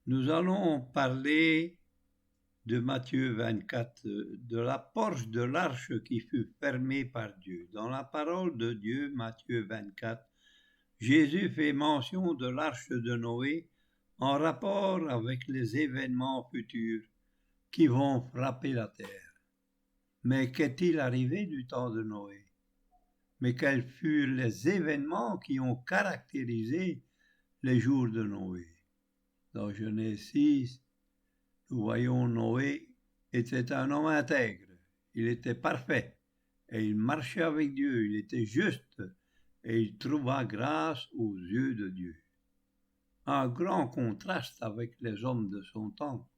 Nous allons parler de Matthieu 24, de la porte de l'arche qui fut fermée par Dieu. Dans la parole de Dieu, Matthieu 24, Jésus fait mention de l'arche de Noé en rapport avec les événements futurs qui vont frapper la terre. Mais qu'est-il arrivé du temps de Noé? Mais quels furent les événements qui ont caractérisé les jours de Noé? Dans Genèse 6, nous voyons Noé était un homme intègre, il était parfait, et il marchait avec Dieu, il était juste, et il trouva grâce aux yeux de Dieu. Un grand contraste avec les hommes de son temps.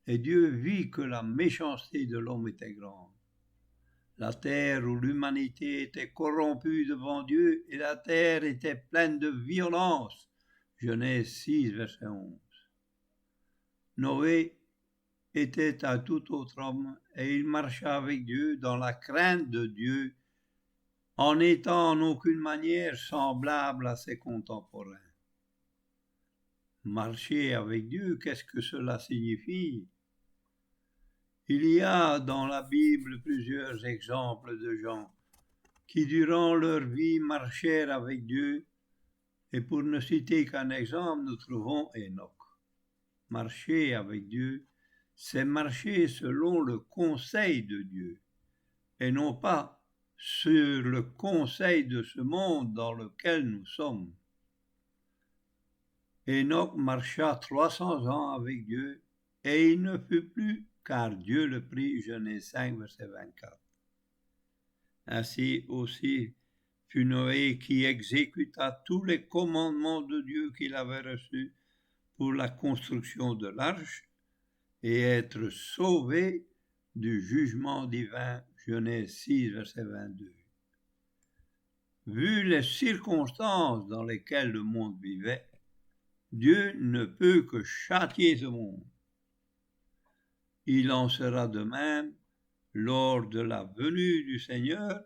Et Dieu vit que la méchanceté de l'homme était grande. La terre où l'humanité était corrompue devant Dieu et la terre était pleine de violence. Genèse 6, verset 11. Noé était un tout autre homme et il marcha avec Dieu dans la crainte de Dieu en étant en aucune manière semblable à ses contemporains. Marcher avec Dieu, qu'est-ce que cela signifie? Il y a dans la Bible plusieurs exemples de gens qui durant leur vie marchèrent avec Dieu, et pour ne citer qu'un exemple, nous trouvons Enoch. Marcher avec Dieu, c'est marcher selon le conseil de Dieu, et non pas sur le conseil de ce monde dans lequel nous sommes. Enoch marcha 300 ans avec Dieu, et il ne fut plus, car Dieu le prit, Genèse 5, verset 24. Ainsi aussi fut Noé qui exécuta tous les commandements de Dieu qu'il avait reçus pour la construction de l'arche et être sauvé du jugement divin, Genèse 6, verset 22. Vu les circonstances dans lesquelles le monde vivait, Dieu ne peut que châtier ce monde. Il en sera de même lors de la venue du Seigneur.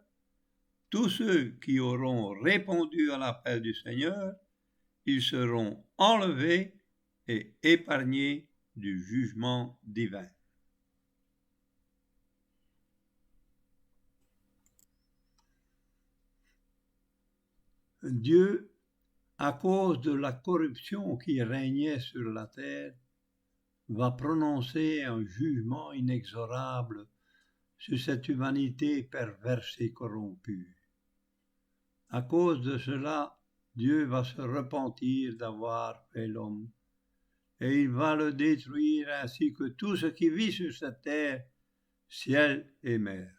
Tous ceux qui auront répondu à l'appel du Seigneur, ils seront enlevés et épargnés du jugement divin. Dieu, à cause de la corruption qui régnait sur la terre, va prononcer un jugement inexorable sur cette humanité perverse et corrompue. À cause de cela, Dieu va se repentir d'avoir fait l'homme, et il va le détruire ainsi que tout ce qui vit sur cette terre, ciel et mer.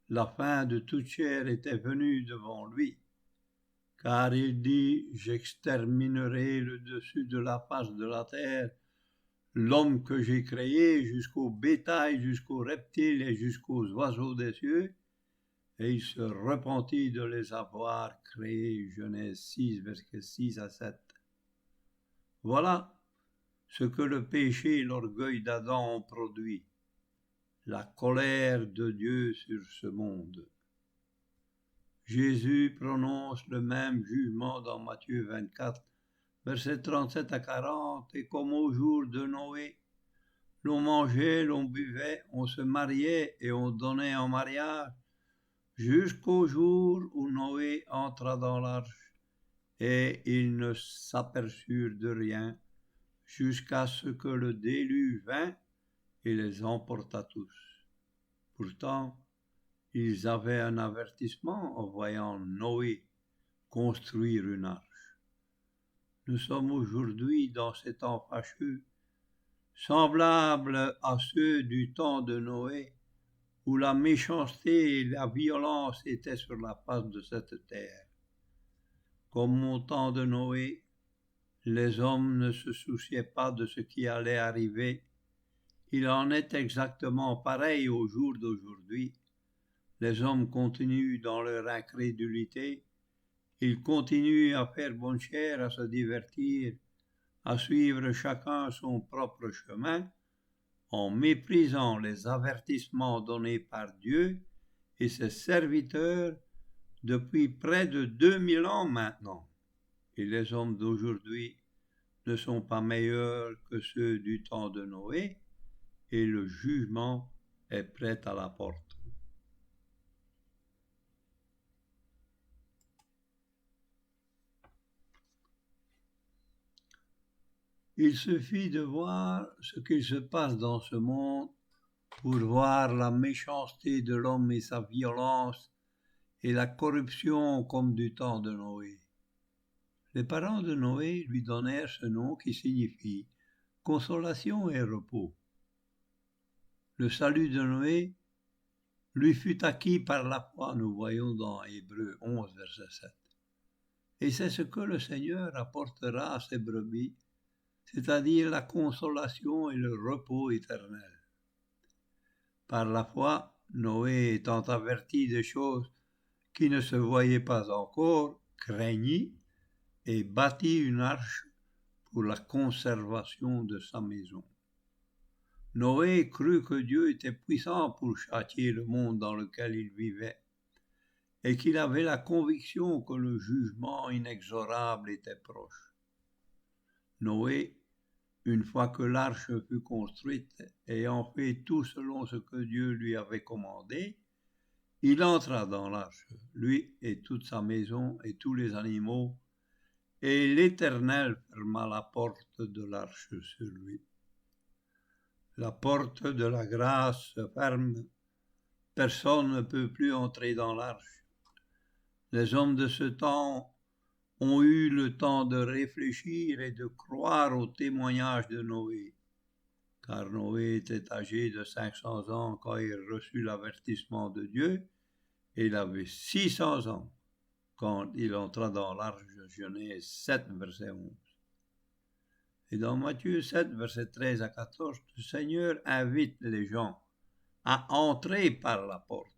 La fin de toute chair était venue devant lui, car il dit « J'exterminerai le dessus de la face de la terre l'homme que j'ai créé jusqu'au bétail, jusqu'aux reptiles et jusqu'aux oiseaux des cieux. » Et il se repentit de les avoir créés. Genèse 6, versets 6 à 7. Voilà ce que le péché et l'orgueil d'Adam ont produit. La colère de Dieu sur ce monde. Jésus prononce le même jugement dans Matthieu 24, versets 37 à 40. Et comme au jour de Noé, l'on mangeait, l'on buvait, on se mariait et on donnait en mariage, jusqu'au jour où Noé entra dans l'arche, et ils ne s'aperçurent de rien, jusqu'à ce que le déluge vint et les emporta tous. Pourtant, ils avaient un avertissement en voyant Noé construire une arche. Nous sommes aujourd'hui dans ces temps fâcheux, semblables à ceux du temps de Noé, où la méchanceté et la violence étaient sur la face de cette terre. Comme au temps de Noé, les hommes ne se souciaient pas de ce qui allait arriver. Il en est exactement pareil au jour d'aujourd'hui. Les hommes continuent dans leur incrédulité. Ils continuent à faire bonne chère, à se divertir, à suivre chacun son propre chemin, en méprisant les avertissements donnés par Dieu et ses serviteurs depuis près de 2000 ans maintenant. Et les hommes d'aujourd'hui ne sont pas meilleurs que ceux du temps de Noé, et le jugement est prêt à la porte. Il suffit de voir ce qu'il se passe dans ce monde pour voir la méchanceté de l'homme et sa violence et la corruption comme du temps de Noé. Les parents de Noé lui donnèrent ce nom qui signifie consolation et repos. Le salut de Noé lui fut acquis par la foi, nous voyons dans Hébreux 11, verset 7. Et c'est ce que le Seigneur apportera à ses brebis, c'est-à-dire la consolation et le repos éternel. Par la foi, Noé étant averti des choses qui ne se voyaient pas encore, craignit et bâtit une arche pour la conservation de sa maison. Noé crut que Dieu était puissant pour châtier le monde dans lequel il vivait, et qu'il avait la conviction que le jugement inexorable était proche. Noé, une fois que l'arche fut construite, ayant fait tout selon ce que Dieu lui avait commandé, il entra dans l'arche, lui et toute sa maison et tous les animaux, et l'Éternel ferma la porte de l'arche sur lui. La porte de la grâce se ferme, personne ne peut plus entrer dans l'arche. Les hommes de ce temps ont eu le temps de réfléchir et de croire au témoignage de Noé, car Noé était âgé de 500 ans quand il reçut l'avertissement de Dieu, et il avait 600 ans quand il entra dans l'arche, Genèse 7, verset 11. Et dans Matthieu 7, verset 13 à 14, le Seigneur invite les gens à entrer par la porte.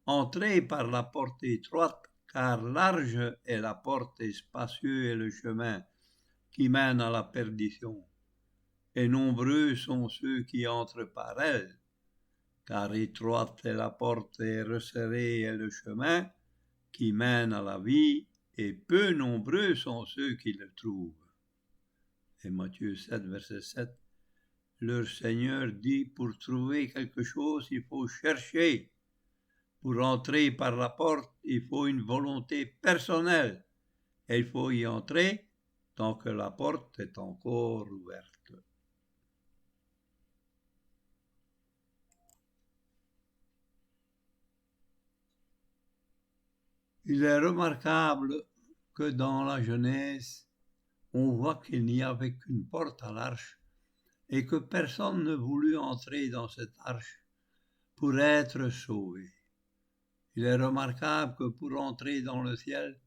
Entrez par la porte étroite, car large est la porte et spacieux est le chemin qui mène à la perdition. Et nombreux sont ceux qui entrent par elle, car étroite est la porte et resserré est le chemin qui mène à la vie, et peu nombreux sont ceux qui le trouvent. Et Matthieu 7, verset 7, leur Seigneur dit, pour trouver quelque chose, il faut chercher. Pour entrer par la porte, il faut une volonté personnelle, et il faut y entrer tant que la porte est encore ouverte. Il est remarquable que dans la Genèse, on voit qu'il n'y avait qu'une porte à l'arche et que personne ne voulut entrer dans cette arche pour être sauvé. Il est remarquable que pour entrer dans le ciel,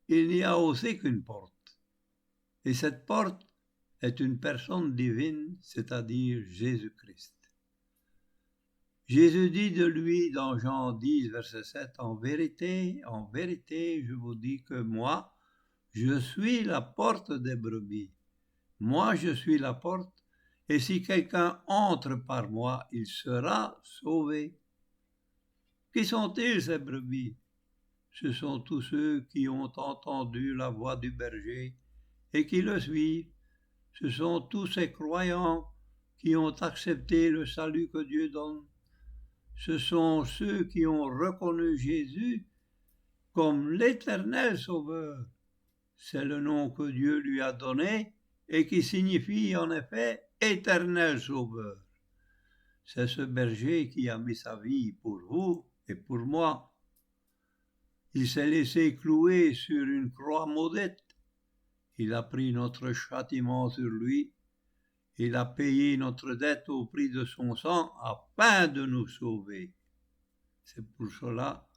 il n'y a aussi qu'une porte. Et cette porte est une personne divine, c'est-à-dire Jésus-Christ. Jésus dit de lui dans Jean 10, verset 7, en vérité, je vous dis que moi, je suis la porte des brebis. Moi, je suis la porte, et si quelqu'un entre par moi, il sera sauvé. Qui sont-ils, ces brebis? Ce sont tous ceux qui ont entendu la voix du berger et qui le suivent. Ce sont tous ces croyants qui ont accepté le salut que Dieu donne. Ce sont ceux qui ont reconnu Jésus comme l'Éternel Sauveur. C'est le nom que Dieu lui a donné et qui signifie en effet Éternel Sauveur. C'est ce berger qui a mis sa vie pour vous et pour moi. Il s'est laissé clouer sur une croix maudite. Il a pris notre châtiment sur lui. Il a payé notre dette au prix de son sang afin de nous sauver. C'est pour cela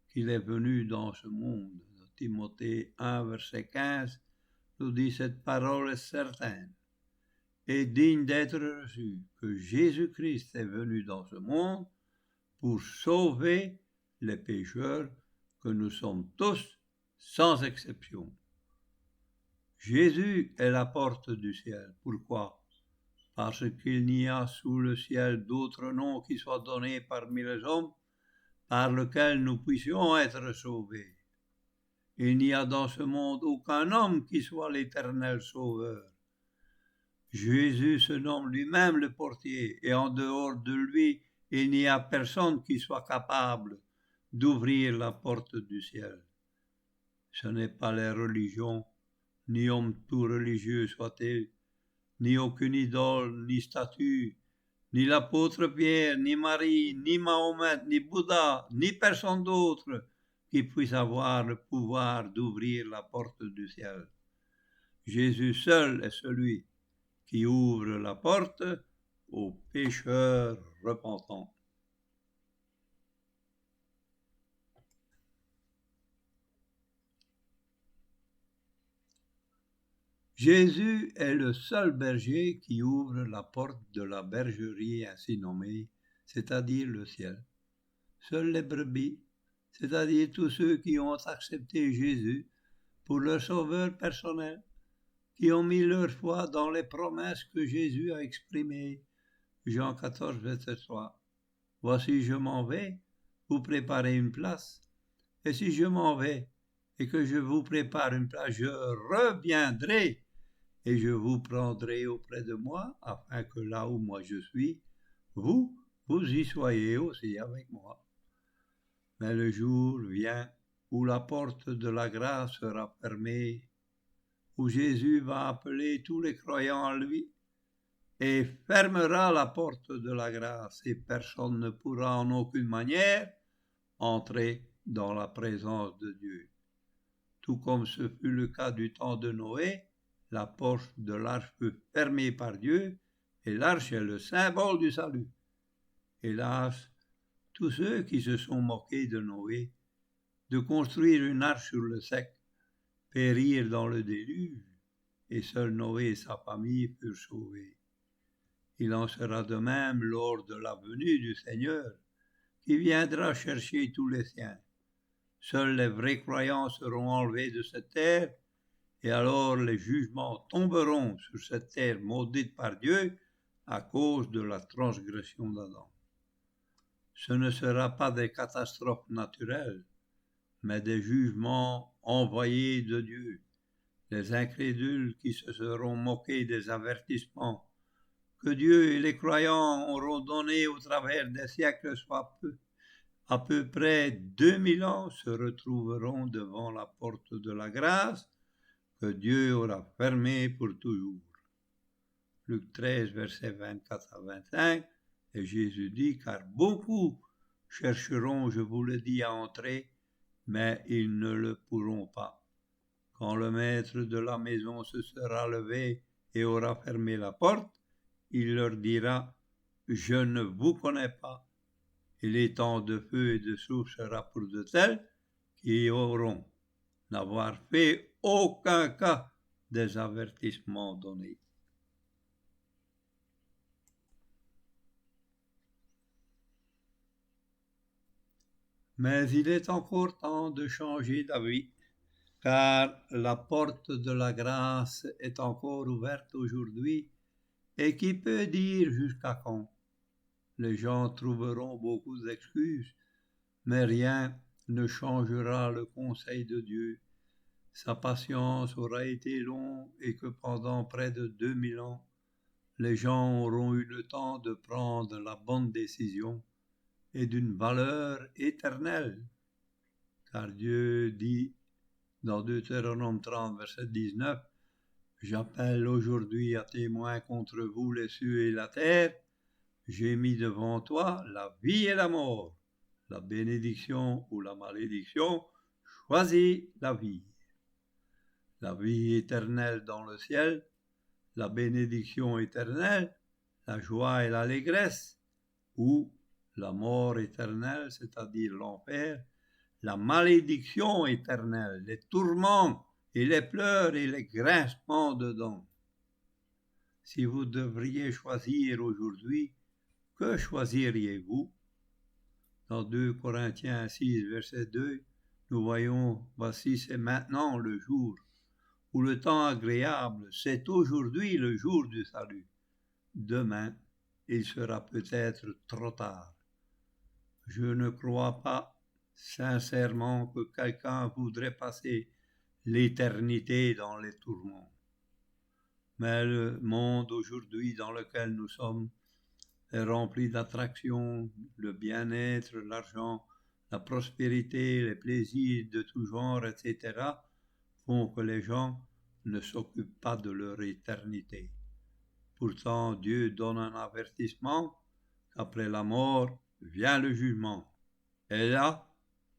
qu'il est venu dans ce monde. Timothée 1, verset 15, nous dit cette parole est certaine et digne d'être reçue, que Jésus-Christ est venu dans ce monde pour sauver les pécheurs que nous sommes tous, sans exception. Jésus est la porte du ciel. Pourquoi? Parce qu'il n'y a sous le ciel d'autre nom qui soit donné parmi les hommes par lequel nous puissions être sauvés. Il n'y a dans ce monde aucun homme qui soit l'Éternel Sauveur. Jésus se nomme lui-même le portier, et en dehors de lui, il n'y a personne qui soit capable d'ouvrir la porte du ciel. Ce n'est pas les religions, ni homme tout religieux soit-il, ni aucune idole, ni statue, ni l'apôtre Pierre, ni Marie, ni Mahomet, ni Bouddha, ni personne d'autre qui puisse avoir le pouvoir d'ouvrir la porte du ciel. Jésus seul est celui qui ouvre la porte aux pécheurs repentants. Jésus est le seul berger qui ouvre la porte de la bergerie ainsi nommée, c'est-à-dire le ciel. Seuls les brebis, c'est-à-dire tous ceux qui ont accepté Jésus pour leur sauveur personnel, qui ont mis leur foi dans les promesses que Jésus a exprimées. Jean 14, verset 3. Voici, je m'en vais, vous préparez une place. Et si je m'en vais et que je vous prépare une place, je reviendrai et je vous prendrai auprès de moi, afin que là où moi je suis, vous y soyez aussi avec moi. Mais le jour vient où la porte de la grâce sera fermée, où Jésus va appeler tous les croyants à lui et fermera la porte de la grâce, et personne ne pourra en aucune manière entrer dans la présence de Dieu. Tout comme ce fut le cas du temps de Noé, la porte de l'arche fut fermée par Dieu, et l'arche est le symbole du salut. Hélas, tous ceux qui se sont moqués de Noé, de construire une arche sur le sec, périrent dans le déluge, et seul Noé et sa famille furent sauvés. Il en sera de même lors de la venue du Seigneur, qui viendra chercher tous les siens. Seuls les vrais croyants seront enlevés de cette terre, et alors les jugements tomberont sur cette terre maudite par Dieu à cause de la transgression d'Adam. Ce ne sera pas des catastrophes naturelles, mais des jugements envoyés de Dieu. Les incrédules qui se seront moqués des avertissements que Dieu et les croyants auront donnés au travers des siècles, soit à peu près 2000 ans, se retrouveront devant la porte de la grâce que Dieu aura fermée pour toujours. Luc 13, versets 24 à 25, et Jésus dit, car beaucoup chercheront, je vous le dis, à entrer, mais ils ne le pourront pas. Quand le maître de la maison se sera levé et aura fermé la porte, il leur dira, je ne vous connais pas. Et les temps de feu et de souffle sera pour de tels qui auront n'avoir fait aucun cas des avertissements donnés. Mais il est encore temps de changer d'avis, car la porte de la grâce est encore ouverte aujourd'hui, et qui peut dire jusqu'à quand? Les gens trouveront beaucoup d'excuses, mais rien ne changera le conseil de Dieu. Sa patience aura été longue et que pendant près de 2000 ans, les gens auront eu le temps de prendre la bonne décision et d'une valeur éternelle. Car Dieu dit dans Deutéronome 30, verset 19, « J'appelle aujourd'hui à témoin contre vous les cieux et la terre. J'ai mis devant toi la vie et la mort, la bénédiction ou la malédiction. Choisis la vie. La vie éternelle dans le ciel, la bénédiction éternelle, la joie et l'allégresse, ou la mort éternelle, c'est-à-dire l'enfer, la malédiction éternelle, les tourments et les pleurs et les grincements de dents. Si vous devriez choisir aujourd'hui, que choisiriez-vous? Dans 2 Corinthiens 6, verset 2, nous voyons, voici c'est maintenant le jour, où le temps agréable, c'est aujourd'hui le jour du salut. Demain, il sera peut-être trop tard. Je ne crois pas sincèrement que quelqu'un voudrait passer l'éternité dans les tourments. Mais le monde aujourd'hui dans lequel nous sommes est rempli d'attractions, le bien-être, l'argent, la prospérité, les plaisirs de tout genre, etc., font que les gens ne s'occupent pas de leur éternité. Pourtant, Dieu donne un avertissement qu'après la mort vient le jugement. Et là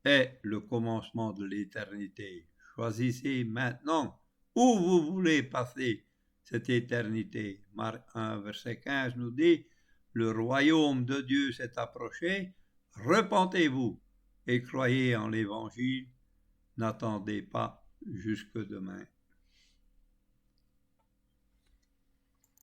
est le commencement de l'éternité. Choisissez maintenant où vous voulez passer cette éternité. Marc 1, verset 15 nous dit, le royaume de Dieu s'est approché, repentez-vous et croyez en l'évangile, n'attendez pas jusque demain.